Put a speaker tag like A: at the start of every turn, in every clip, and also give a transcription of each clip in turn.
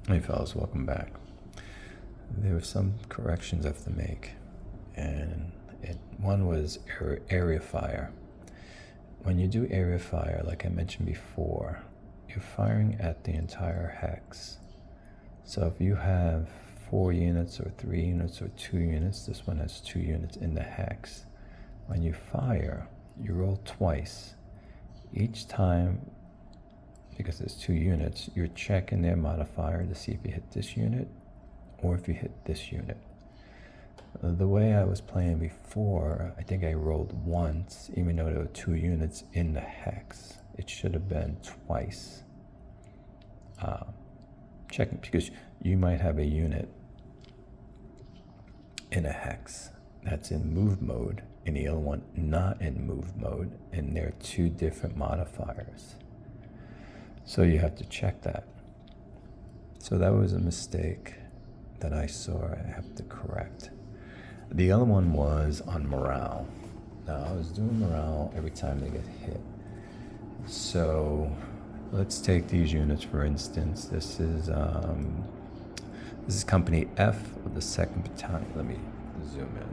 A: Hey fellas, welcome back. There were some corrections I have to make, and one was area fire. When you do area fire, like I mentioned before, you're firing at the entire hex. So if you have 4 units or 3 units or 2 units, this one has 2 units in the hex. When you fire, you roll twice. Each time, because there's 2 units, you're checking their modifier to see if you hit this unit or if you hit this unit. The way I was playing before, I think I rolled once, even though there were 2 units in the hex. It should have been twice. Checking, because you might have a unit in a hex that's in move mode and the other one not in move mode, and they're 2 different modifiers. So you have to check that. So that was a mistake that I saw I have to correct. The other one was on morale. Now I was doing morale every time they get hit. So let's take these units for instance. This is Company F of the 2nd Battalion. Let me zoom in.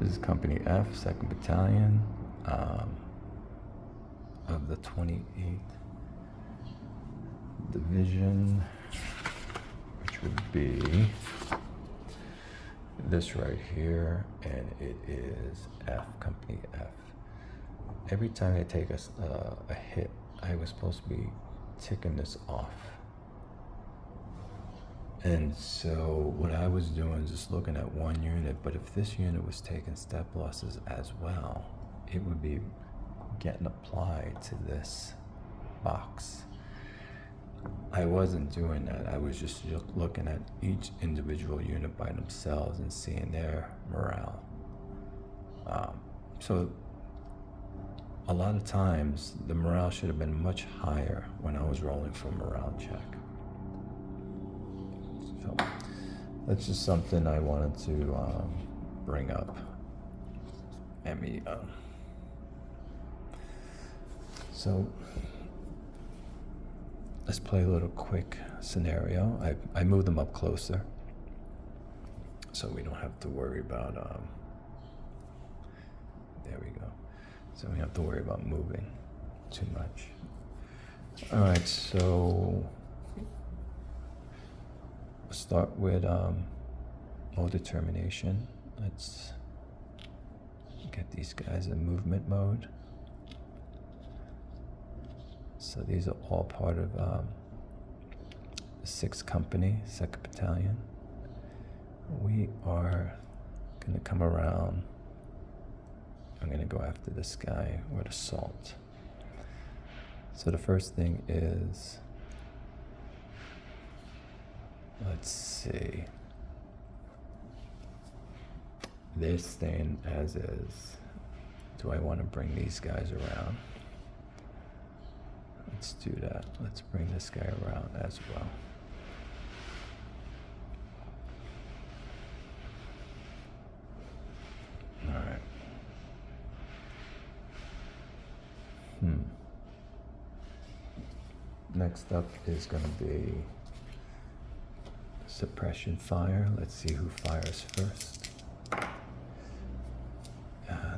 A: This is Company F, 2nd Battalion. Of the 28th Division, which would be this right here, and it is F, Company F. Every time they take a hit, I was supposed to be ticking this off. And so what I was doing is just looking at one unit, but if this unit was taking step losses as well, it would be getting applied to this box. I wasn't doing that. I was just looking at each individual unit by themselves and seeing their morale. So a lot of times the morale should have been much higher when I was rolling for morale check. So that's just something I wanted to bring up. So let's play a little quick scenario. I moved them up closer so we don't have to worry about, there we go. So we don't have to worry about moving too much. All right, so we'll start with mode determination. Let's get these guys in movement mode. So these are all part of the 6th Company, 2nd Battalion. We are going to come around. I'm going to go after this guy with assault. So the first thing is, let's see. They're staying as is. Do I want to bring these guys around? Let's do that. Let's bring this guy around as well. All right. Next up is going to be suppression fire. Let's see who fires first.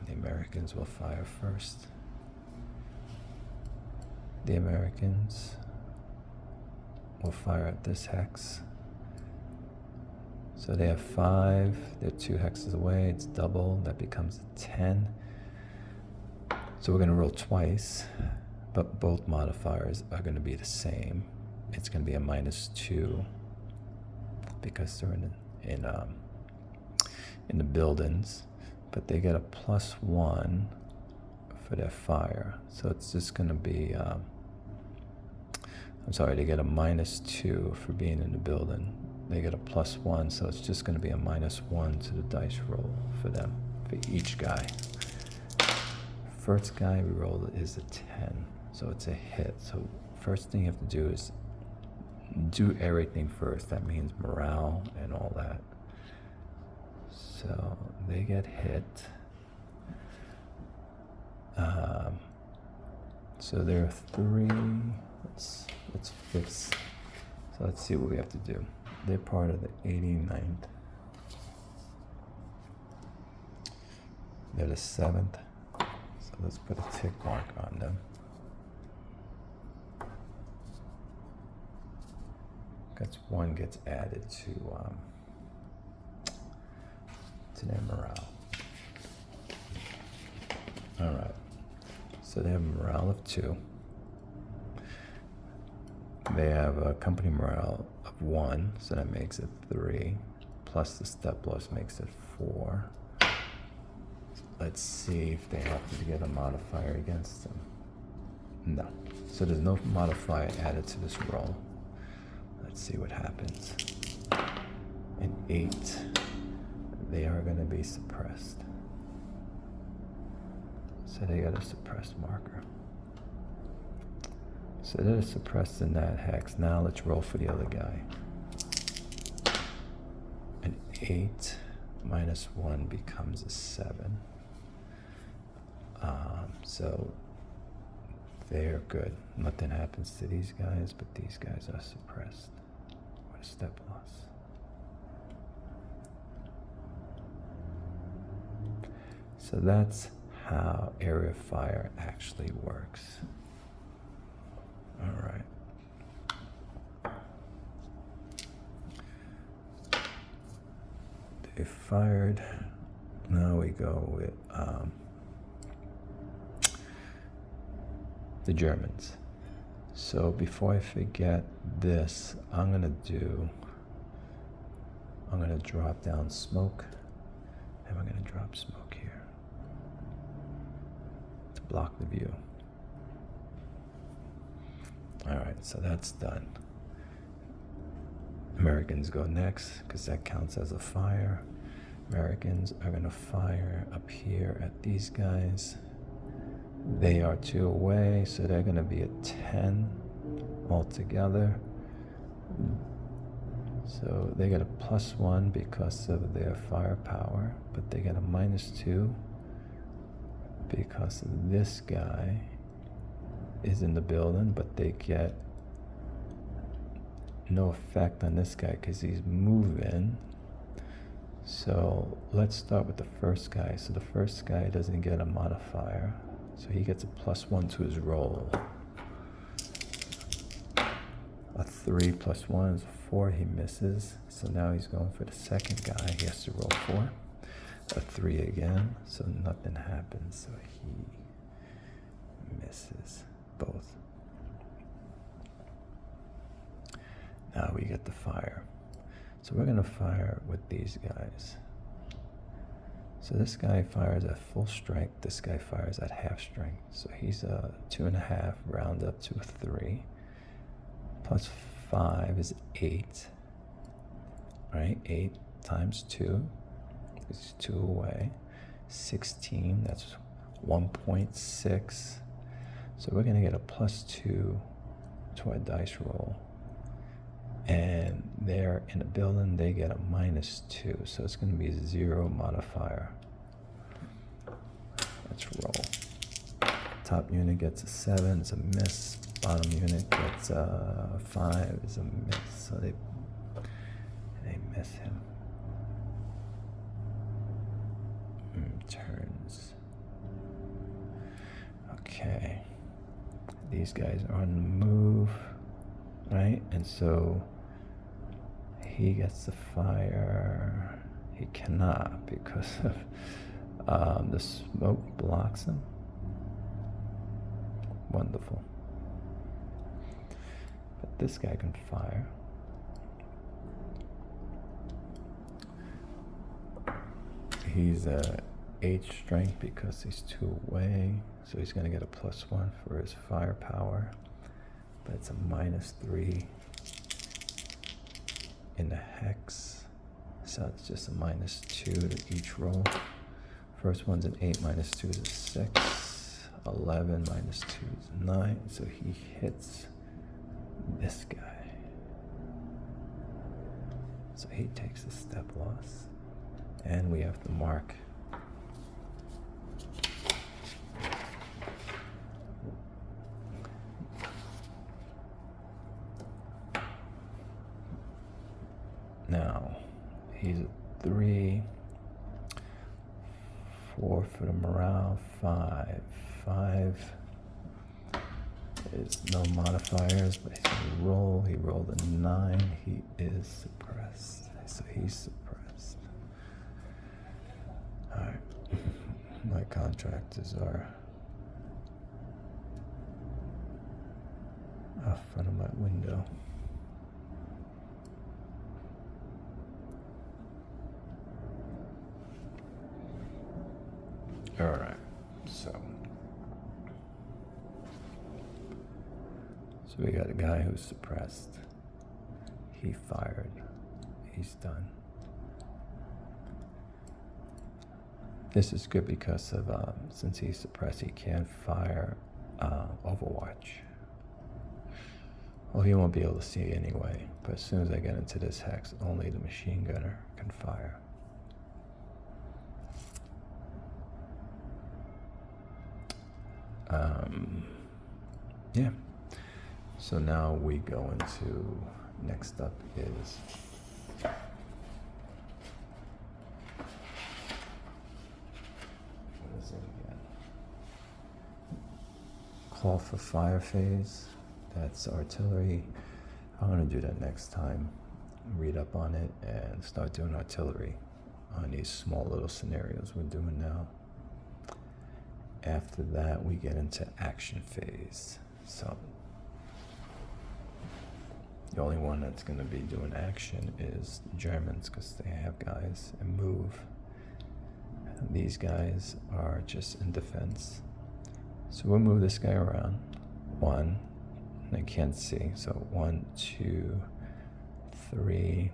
A: The Americans will fire first. The Americans will fire at this hex. So they have 5, they're 2 hexes away, it's double, that becomes 10. So we're going to roll twice, but both modifiers are going to be the same. It's going to be a -2 because they're in the buildings, but they get a +1 for their fire. So it's just going to be, they get a -2 for being in the building. They get a +1, so it's just going to be a -1 to the dice roll for them, for each guy. First guy we rolled is a 10, so it's a hit. So first thing you have to do is do everything first. That means morale and all that. So they get hit. So there are 3, let's let's fix. So let's see what we have to do. They're part of the 89th. They're the 7th. So let's put a tick mark on them. Because one gets added to their morale. All right. So they have a morale of 2. They have a company morale of 1, so that makes it 3. Plus the step loss makes it 4. Let's see if they have to get a modifier against them. No. So there's no modifier added to this roll. Let's see what happens. An 8. They are going to be suppressed. So they got a suppressed marker. So they're suppressed in that hex. Now let's roll for the other guy. An 8 minus 1 becomes a 7. So they're good. Nothing happens to these guys, but these guys are suppressed. What a step loss. So that's how area fire actually works. All right. They fired. Now we go with the Germans. So before I forget this, I'm gonna drop down smoke, and we're gonna drop smoke here to block the view. All right, so that's done. Americans go next because that counts as a fire. Americans are gonna fire up here at these guys. They are 2 away, so they're gonna be at 10 altogether. So they get a +1 because of their firepower, but they get a -2 because of this guy is in the building, but they get no effect on this guy because he's moving. So let's start with the first guy. So the first guy doesn't get a modifier, so he gets a +1 to his roll. A 3 + 1 is a 4, he misses. So now he's going for the second guy, he has to roll 4. A 3 again, so nothing happens, so he misses both. Now we get the fire. So we're gonna fire with these guys. So this guy fires at full strength, this guy fires at half strength. So he's a 2.5, round up to a 3. +5 is 8. Right, 8 times 2 is 2 away. 16, that's 1.6. So we're gonna get a +2 to our dice roll. And they're in a building, they get a -2. So it's gonna be a 0 modifier. Let's roll. Top unit gets a 7, it's a miss. Bottom unit gets a 5, it's a miss. So they miss him. Turns. Okay. These guys are on the move, right? And so he gets the fire. He cannot because of the smoke blocks him. Wonderful. But this guy can fire. He's a 8 strength because he's 2 away, so he's gonna get a +1 for his firepower, but it's a -3 in the hex, so it's just a -2 to each roll. First one's an 8, -2 is a 6, 11 -2 is 9, so he hits this guy. So he takes a step loss. And we have to mark. Now, he's a 3, 4 for the morale, 5. 5 is no modifiers, but he's gonna roll. He rolled a 9. He is suppressed. So he's suppressed. Alright. My contractors are out front of my window. Alright, so we got a guy who's suppressed. He fired. He's done. This is good because of since he's suppressed, he can't fire Overwatch. Well, he won't be able to see anyway, but as soon as I get into this hex, only the machine gunner can fire. Yeah. So now we go into, next up is what is it again? Call for fire phase. That's artillery. I'm going to do that next time. Read up on it and start doing artillery on these small little scenarios we're doing now. After that, we get into action phase. So the only one that's going to be doing action is Germans because they have guys and move. These guys are just in defense. So we'll move this guy around. 1, I can't see. So 1, 2, 3,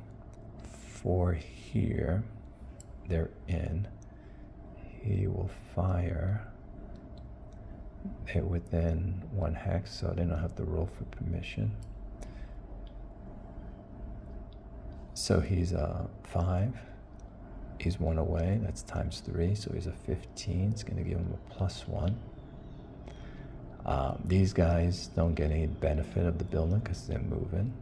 A: 4 here. They're in. He will fire. They're within 1 hex, so they don't have to roll for permission. So he's a 5. He's 1 away. That's times 3, so he's a 15. It's going to give him a +1. These guys don't get any benefit of the building because they're moving.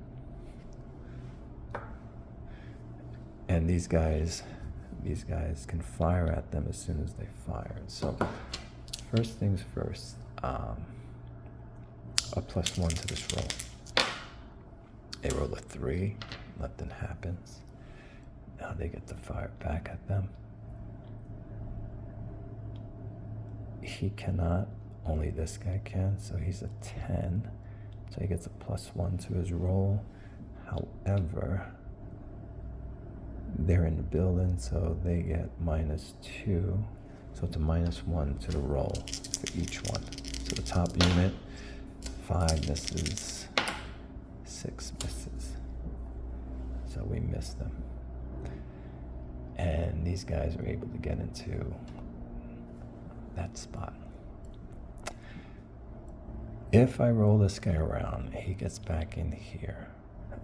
A: And these guys can fire at them as soon as they fire. So first things first, a +1 to this roll. They roll a 3, nothing happens. Now they get to fire back at them. He cannot, only this guy can, so he's a 10. So he gets a +1 to his roll. However, they're in the building, so they get -2. So it's a -1 to the roll for each one. So the top unit, 5 misses, 6 misses. So we missed them. And these guys were able to get into that spot. If I roll this guy around, he gets back in here,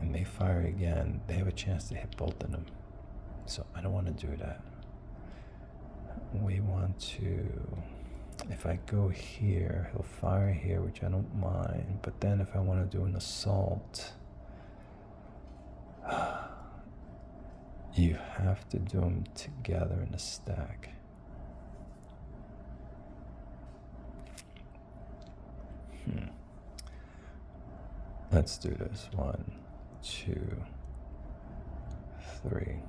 A: and they fire again, they have a chance to hit both of them. So I don't want to do that. We want to, if I go here, he'll fire here, which I don't mind, but then if I want to do an assault, you have to do them together in a stack. Let's do this. 1, 2, 3.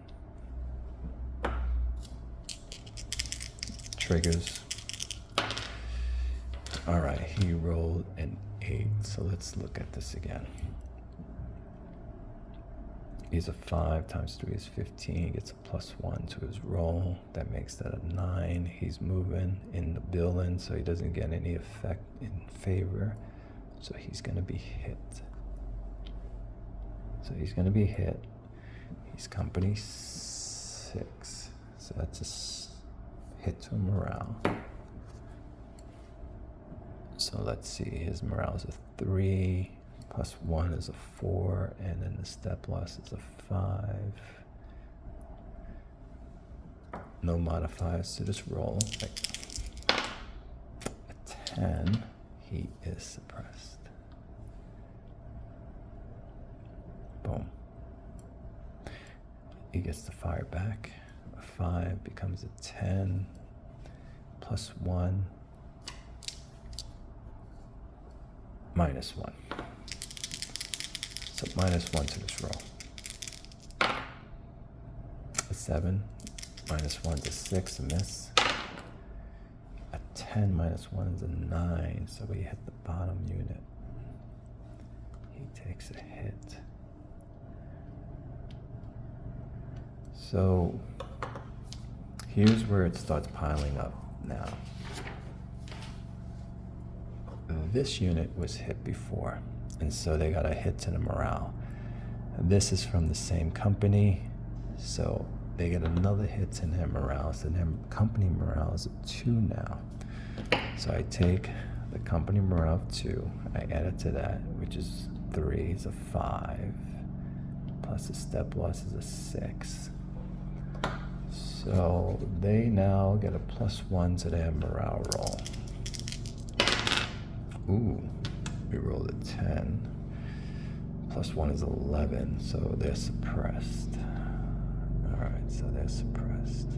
A: Triggers. All right, he rolled an 8. So let's look at this again. He's a 5 times 3 is 15. He gets a +1 to his roll. That makes that a 9. He's moving in the building, so he doesn't get any effect in favor. So he's going to be hit. So he's going to be hit. He's company 6. So that's a hit to morale. So let's see. His morale is a 3. +1 is a 4, and then the step loss is a 5. No modifiers to this roll. Like a 10, he is suppressed. Boom. he gets to fire back. A 5 becomes a 10, plus 1, minus 1. So minus 1 to this roll. A 7, minus 1 is a 6, a miss. A 10 minus 1 is a 9, so we hit the bottom unit. He takes a hit. So here's where it starts piling up now. This unit was hit before, and so they got a hit to the morale. This is from the same company, so they get another hit to their morale. So their company morale is a 2 now. So I take the company morale of 2, I add it to that, which is 3 is a 5, plus the step loss is a 6. So they now get a plus 1 to their morale roll. Ooh, we rolled a 10. Plus 1 is 11, so they're suppressed. All right, so they're suppressed.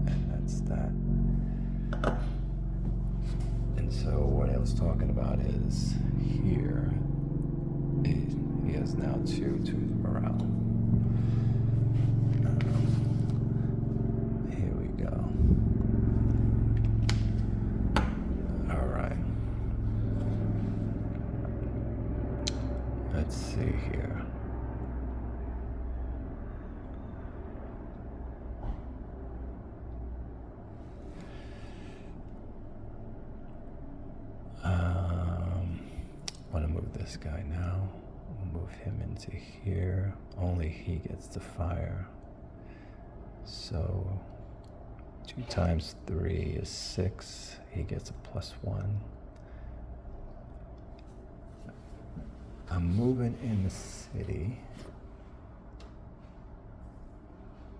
A: And that's that. And so what I was talking about is here, he has now 2 to his morale. Here we go. All right. Let's see here. Want to move this guy now. We'll move him into here. Only he gets to fire. So 2 times 3 is 6. He gets a plus 1. I'm moving in the city.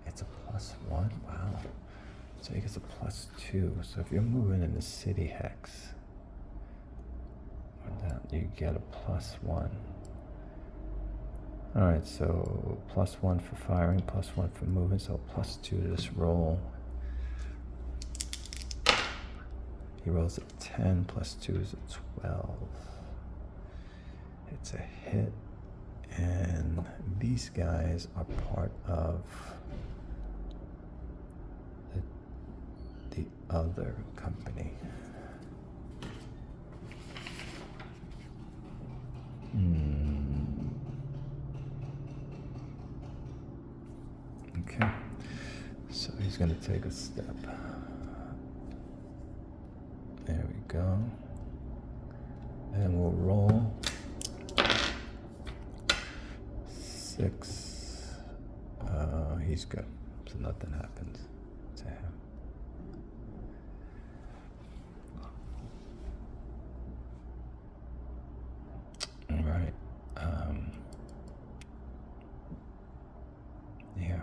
A: It's a plus 1. Wow. So he gets a plus 2. So if you're moving in the city hex, you get a plus 1. All right, so plus 1 for firing, plus 1 for moving, so plus 2 to this roll. He rolls a 10, plus 2 is a 12. It's a hit, and these guys are part of the other company. Okay, so he's going to take a step. There we go. And we'll roll 6. He's good, so nothing happens to him. All right. Yeah.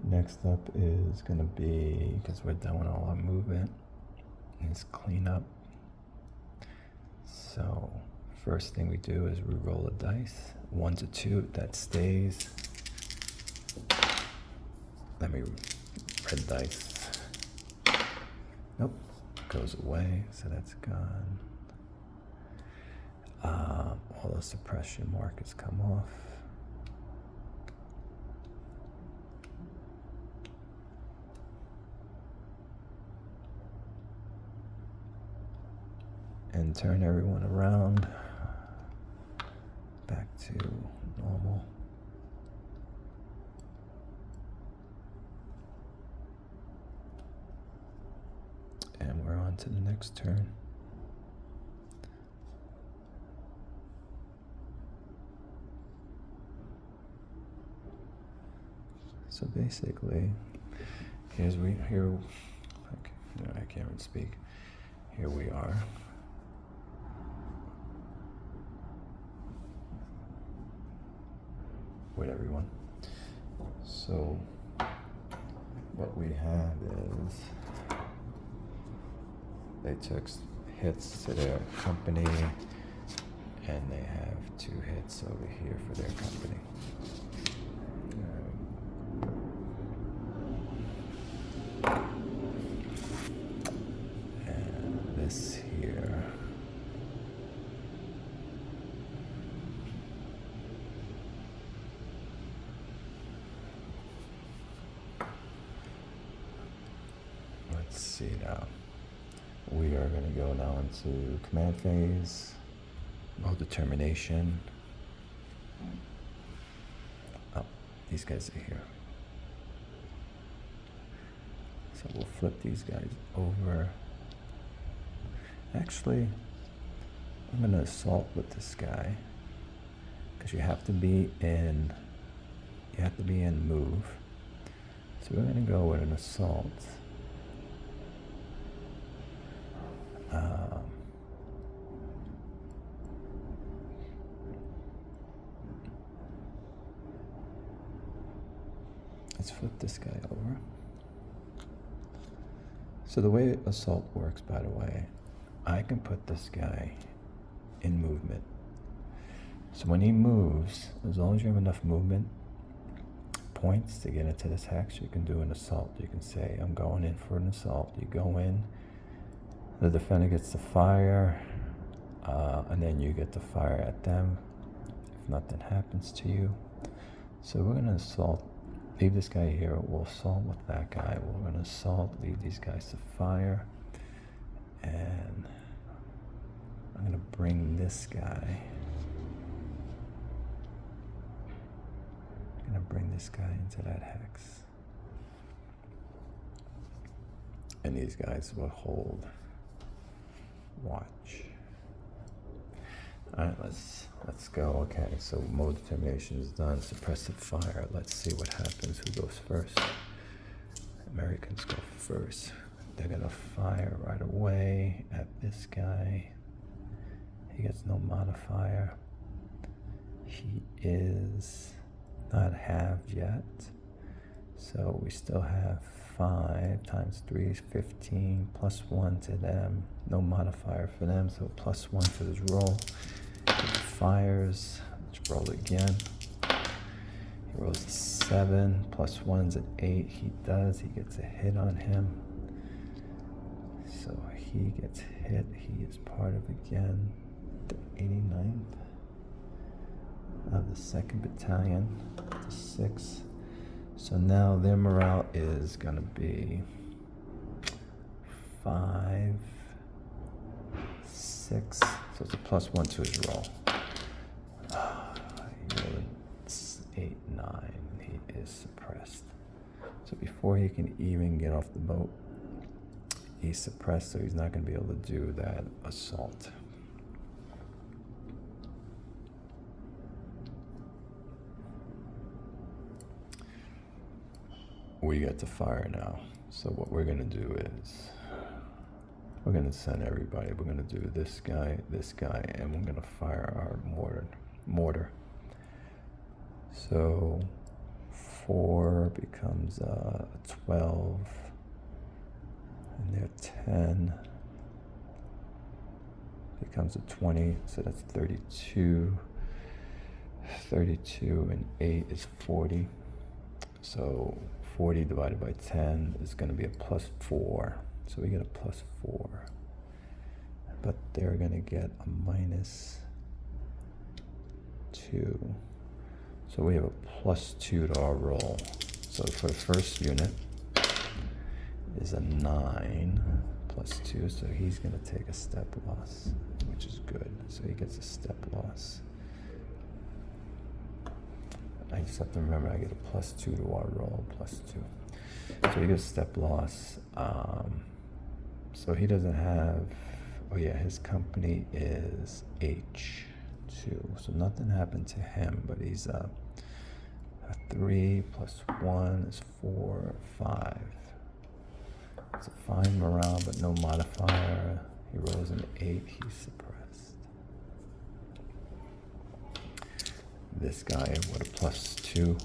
A: Next up is going to be, because we're done with all our movement, is clean up. So first thing we do is we roll a dice. 1 to 2, that stays. Let me red dice. Nope, goes away, so that's gone. All the suppression markers come off. And turn everyone around back to normal. And we're on to the next turn. So basically, I can't even speak. Here we are. With everyone. So what we have is they took hits to their company, and they have 2 hits over here for their company. see now. We are going to go now into command phase, mode determination. Oh, these guys are here. So we'll flip these guys over. Actually, I'm going to assault with this guy because you have to be in move. So we're going to go with an assault. Let's flip this guy over. So the way assault works, by the way, I can put this guy in movement. So when he moves, as long as you have enough movement points to get into this hex, you can do an assault. You can say, I'm going in for an assault. You go in, the defender gets to fire, and then you get to fire at them if nothing happens to you. So we're going to assault. Leave this guy here. We'll assault with that guy. We're going to assault, leave these guys to fire. And I'm going to bring this guy. I'm going to bring this guy into that hex. And these guys will hold. Watch. Alright, let's go. Okay, so mode determination is done. Suppressive fire. Let's see what happens. Who goes first? Americans go first. They're gonna fire right away at this guy. He gets no modifier. He is not halved yet. So we still have 5 times 3 is 15, plus 1 to them. No modifier for them, so plus 1 to his roll. He fires. Let's roll again. He rolls a 7, plus 1's an 8. He does. He gets a hit on him. So he gets hit. He is part of, again, the 89th of the 2nd Battalion, the 6th. So now their morale is going to be 5, 6. So it's a plus 1 to his roll. He rolled 8, 9. He is suppressed. So before he can even get off the boat, he's suppressed, so he's not going to be able to do that assault. We get to fire now. So what we're going to do is we're going to send everybody. We're going to do this guy, and we're going to fire our mortar. So 4 becomes 12, and they're 10 becomes a 20, so that's 32. 32 and 8 is 40. So 40 divided by 10 is going to be a plus 4. So we get a plus 4. But they're going to get a minus 2. So we have a plus 2 to our roll. So for the first unit is a 9 plus 2. So he's going to take a step loss, which is good. So he gets a step loss. I just have to remember I get a plus 2 to our roll, plus 2. So he gets step loss. So he doesn't have, oh yeah, his company is H2. So nothing happened to him, but he's a 3 plus 1 is 4, 5. It's a fine morale, but no modifier. He rolls an 8, he's suppressed. This guy with a plus 2.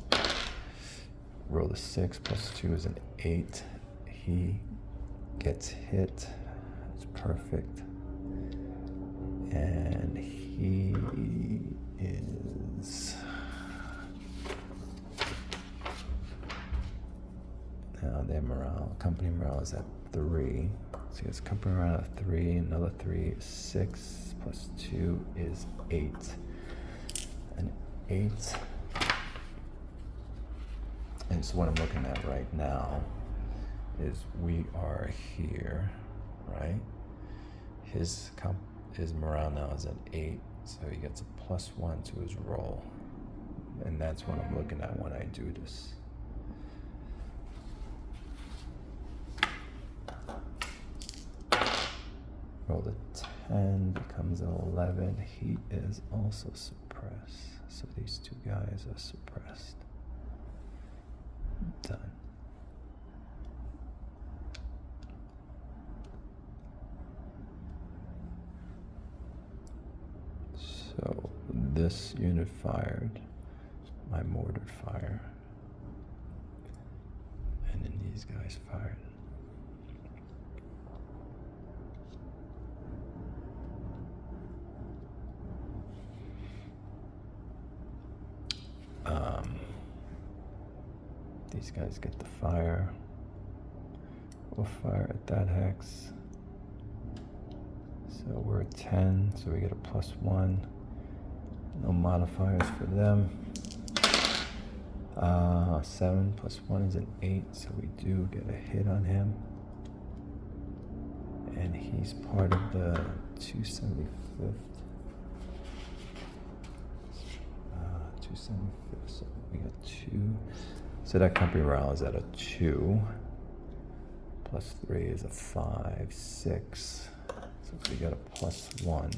A: Roll a 6, plus 2 is an 8. He gets hit. It's perfect. And he is... Now their morale, company morale is at 3. So he has company morale at 3, another 3 is 6, plus 2 is 8. An 8. And so what I'm looking at right now is we are here, right? His morale now is at 8, so he gets a +1 to his roll. And that's what I'm looking at when I do this. Roll a 10, becomes an 11. He is also suppressed. So these two guys are suppressed. Done. So this unit fired, my mortar fire, and then these guys fired. These guys get the fire. We'll fire at that hex. So we're at 10, so we get a +1. No modifiers for them. 7 + 1 is an 8, so we do get a hit on him. And he's part of the 275th. 275th, so we got 2. So that company morale is at a 2. +3 is a 5, 6. So if we get a +1.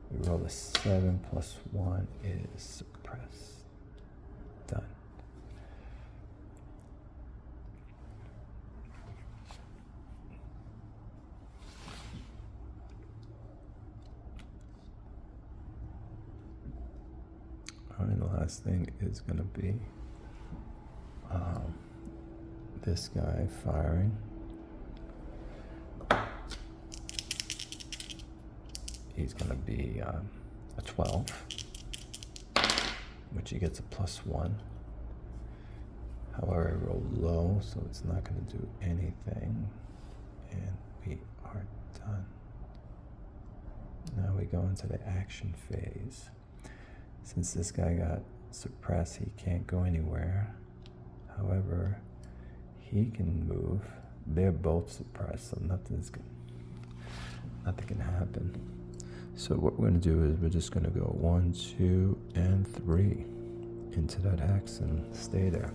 A: We roll a 7 + 1 is suppressed. Done. And the last thing is going to be this guy firing. He's going to be a 12, which he gets a +1. However, I roll low, so it's not going to do anything. And we are done. Now we go into the action phase. Since this guy got suppressed, he can't go anywhere. However, he can move. They're both suppressed, so nothing can happen. So what we're going to do is we're just going to go 1, 2, and 3 into that hex and stay there.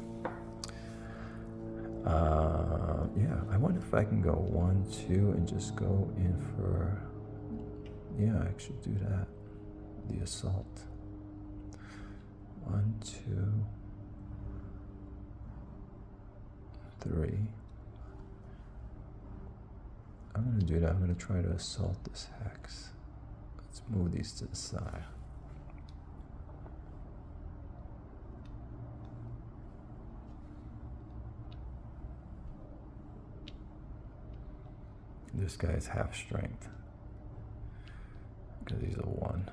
A: Yeah, I wonder if I can go 1, 2, and just go in for, yeah, I should do that. The assault. 1, 2, 3. I'm going to do that. I'm going to try to assault this hex. Let's move these to the side. This guy is half strength because he's a 1.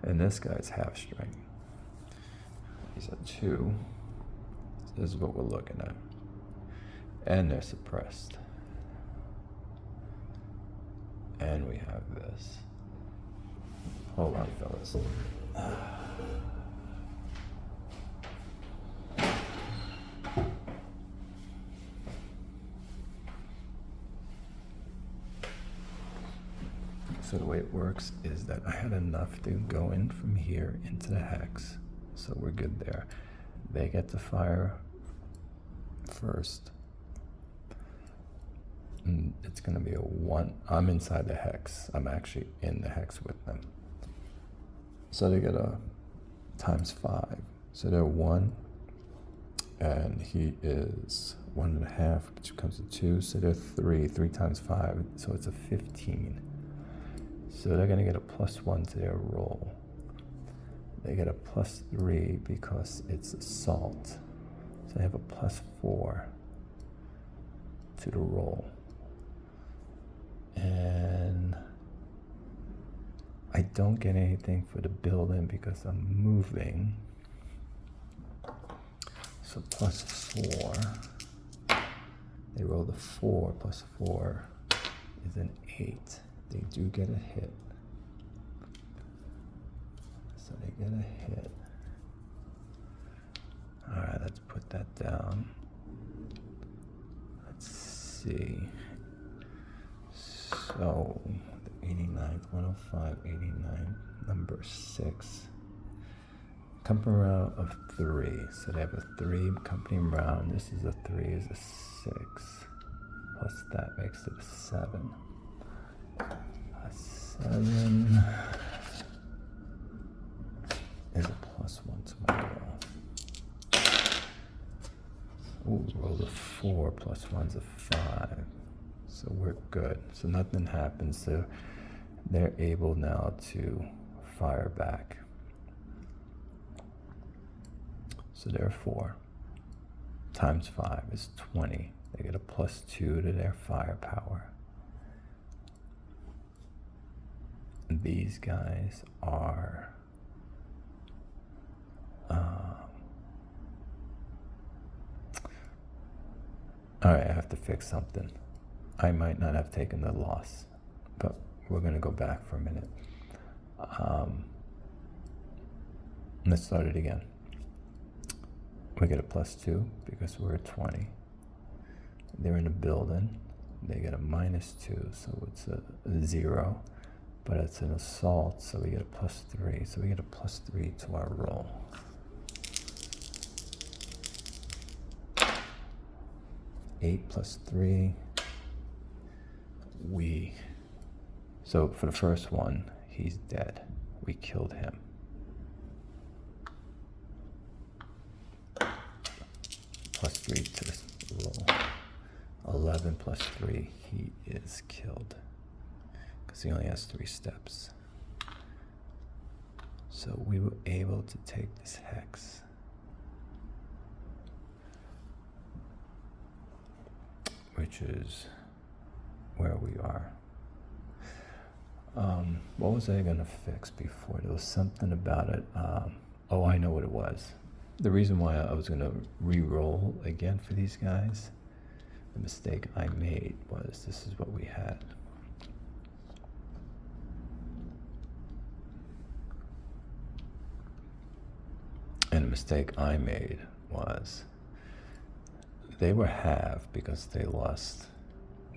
A: And this guy's half strength. He's a 2. So this is what we're looking at. And they're suppressed. And we have this. Hold on, fellas. So the way it works is that I had enough to go in from here into the hex. So we're good there. They get to fire first. And it's going to be a 1. I'm inside the hex. I'm actually in the hex with them. So they get a ×5. So they're 1. And he is 1.5, which comes to 2. So they're 3. 3 × 5. So it's a 15. So they're going to get a +1 to their roll. They get a +3 because it's assault. So they have a +4 to the roll. And I don't get anything for the building because I'm moving. So +4. They rolled a 4. +4 is an 8. They do get a hit. So they get a hit. All right, let's put that down. Let's see. So, the 89th, 105, 89, number 6. Company round of 3. So they have a 3 company round. This is a 3, is a 6. Plus that makes it a 7. A 7 is a +1 to my roll. Ooh, roll a 4, +1's a 5. So we're good. So nothing happens. So they're able now to fire back. So therefore, times 5 is 20. They get a +2 to their firepower. These guys are all right, I have to fix something. I might not have taken the loss, but we're going to go back for a minute. Let's start it again. We get a +2 because we're at 20. They're in a building. They get a -2, so it's a 0. But it's an assault, so we get a +3. So we get a +3 to our roll. Eight +3. So for the first one, he's dead. We killed him. +3 to this roll. 11 +3, he is killed. Because he only has 3 steps. So we were able to take this hex. Which is where we are. What was I gonna fix before? There was something about it. Oh, I know what it was. The reason why I was gonna re-roll again for these guys, the mistake I made was this is what we had. And the mistake I made was they were halved because they lost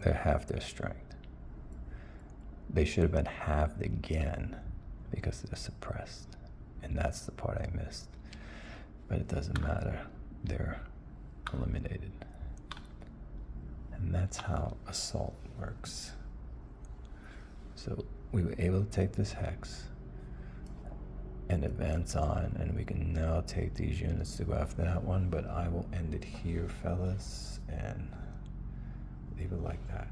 A: half their strength. They should have been halved again because they're suppressed. And that's the part I missed. But it doesn't matter. They're eliminated. And that's how assault works. So we were able to take this hex and advance on, and we can now take these units to go after that one, but I will end it here, fellas, and leave it like that.